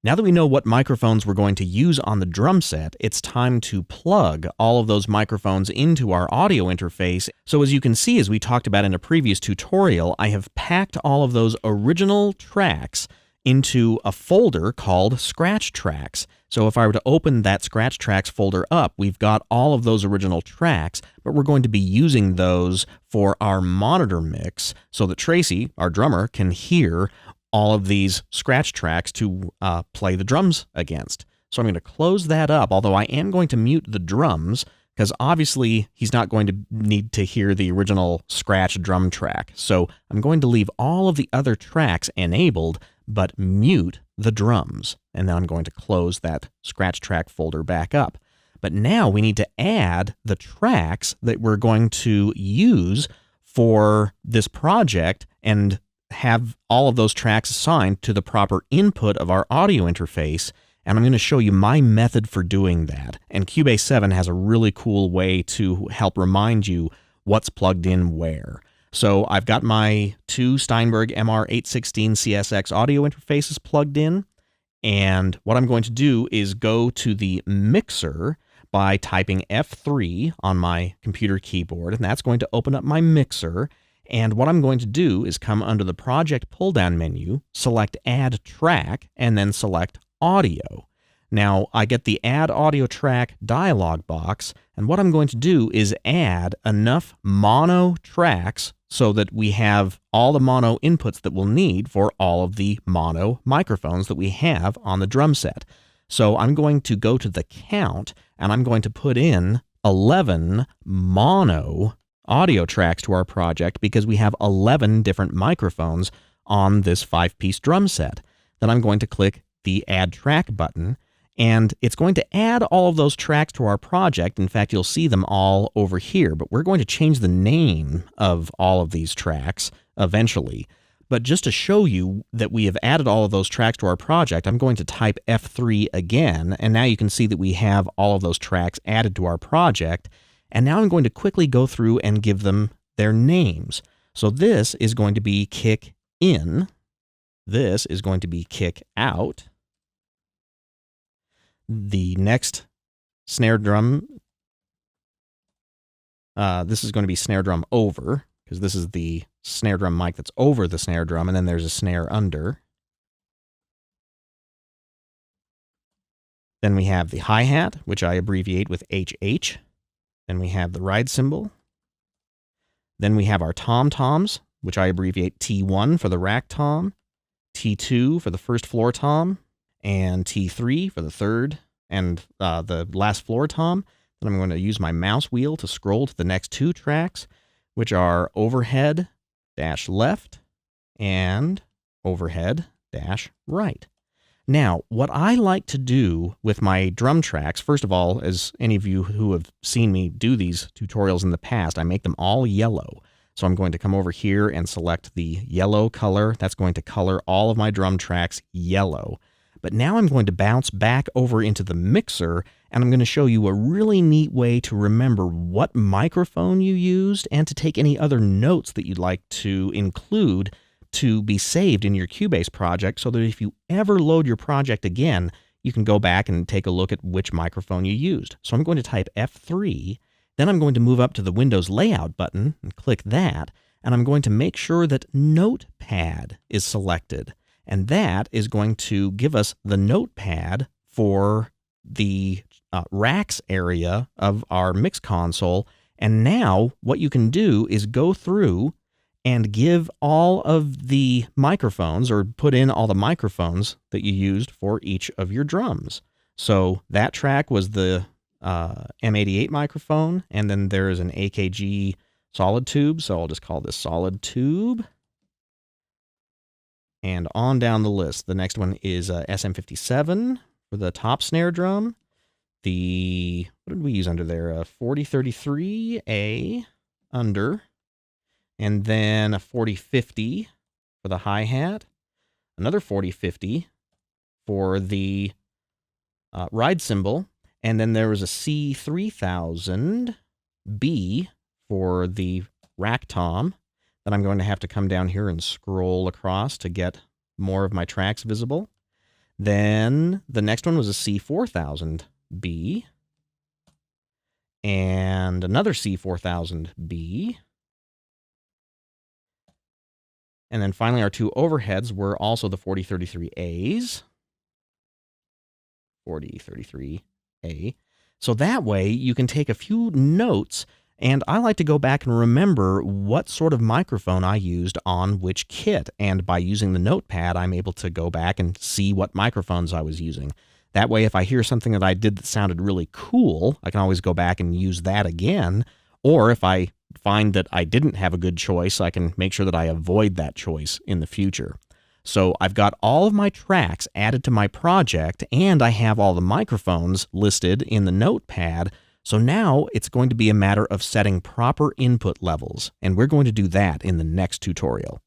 Now that we know what microphones we're going to use on the drum set, it's time to plug all of those microphones into our audio interface. So as you can see, as we talked about in a previous tutorial, I have packed all of those original tracks into a folder called Scratch Tracks. So if I were to open that Scratch Tracks folder up, we've got all of those original tracks, but we're going to be using those for our monitor mix so that Tracy, our drummer, can hear all of these scratch tracks to play the drums against. So I'm going to close that up, although I am going to mute the drums because obviously he's not going to need to hear the original scratch drum track. So I'm going to leave all of the other tracks enabled, but mute the drums. And then I'm going to close that scratch track folder back up. But now we need to add the tracks that we're going to use for this project and have all of those tracks assigned to the proper input of our audio interface, and I'm going to show you my method for doing that. And Cubase 7 has a really cool way to help remind you what's plugged in where. So I've got my two Steinberg MR816 CSX audio interfaces plugged in, and what I'm going to do is go to the mixer by typing F3 on my computer keyboard, and that's going to open up my mixer. And what I'm going to do is come under the Project pull-down menu, select Add Track, and then select Audio. Now, I get the Add Audio Track dialog box, and what I'm going to do is add enough mono tracks so that we have all the mono inputs that we'll need for all of the mono microphones that we have on the drum set. So I'm going to go to the count, and I'm going to put in 11 mono audio tracks to our project because we have 11 different microphones on this 5-piece drum set. Then I'm going to click the Add Track button, and it's going to add all of those tracks to our project. In fact, you'll see them all over here, but we're going to change the name of all of these tracks eventually. But just to show you that we have added all of those tracks to our project, I'm going to type F3 again, and now you can see that we have all of those tracks added to our project. And now I'm going to quickly go through and give them their names. So this is going to be kick in. This is going to be kick out. The next snare drum, this is going to be snare drum over, because this is the snare drum mic that's over the snare drum, and then there's a snare under. Then we have the hi-hat, which I abbreviate with HH. Then we have the ride cymbal. Then we have our tom-toms, which I abbreviate T1 for the rack tom, T2 for the first floor tom, and T3 for the third and the last floor tom. Then I'm going to use my mouse wheel to scroll to the next two tracks, which are overhead dash left and overhead dash right. Now, what I like to do with my drum tracks, first of all, as any of you who have seen me do these tutorials in the past, I make them all yellow. So I'm going to come over here and select the yellow color. That's going to color all of my drum tracks yellow. But now I'm going to bounce back over into the mixer, and I'm going to show you a really neat way to remember what microphone you used and to take any other notes that you'd like to include to be saved in your Cubase project so that if you ever load your project again, you can go back and take a look at which microphone you used. So I'm going to type F3, then I'm going to move up to the Windows Layout button and click that, and I'm going to make sure that Notepad is selected. And that is going to give us the notepad for the racks area of our mix console. And now what you can do is go through and give all of the microphones, or put in all the microphones that you used for each of your drums. So that track was the M88 microphone, and then there is an AKG solid tube, so I'll just call this solid tube. And on down the list, the next one is SM57 for the top snare drum. What did we use under there? 4033A under. And then a 4050 for the hi-hat. Another 4050 for the ride cymbal. And then there was a C3000B for the rack tom. Then I'm going to have to come down here and scroll across to get more of my tracks visible. Then the next one was a C4000B, and another C4000B. And then finally, our two overheads were also the 4033As. 4033A. So that way you can take a few notes, and I like to go back and remember what sort of microphone I used on which kit. And by using the notepad, I'm able to go back and see what microphones I was using. That way, if I hear something that I did that sounded really cool, I can always go back and use that again. Or if I find that I didn't have a good choice, I can make sure that I avoid that choice in the future. So I've got all of my tracks added to my project, and I have all the microphones listed in the notepad. So now it's going to be a matter of setting proper input levels, and we're going to do that in the next tutorial.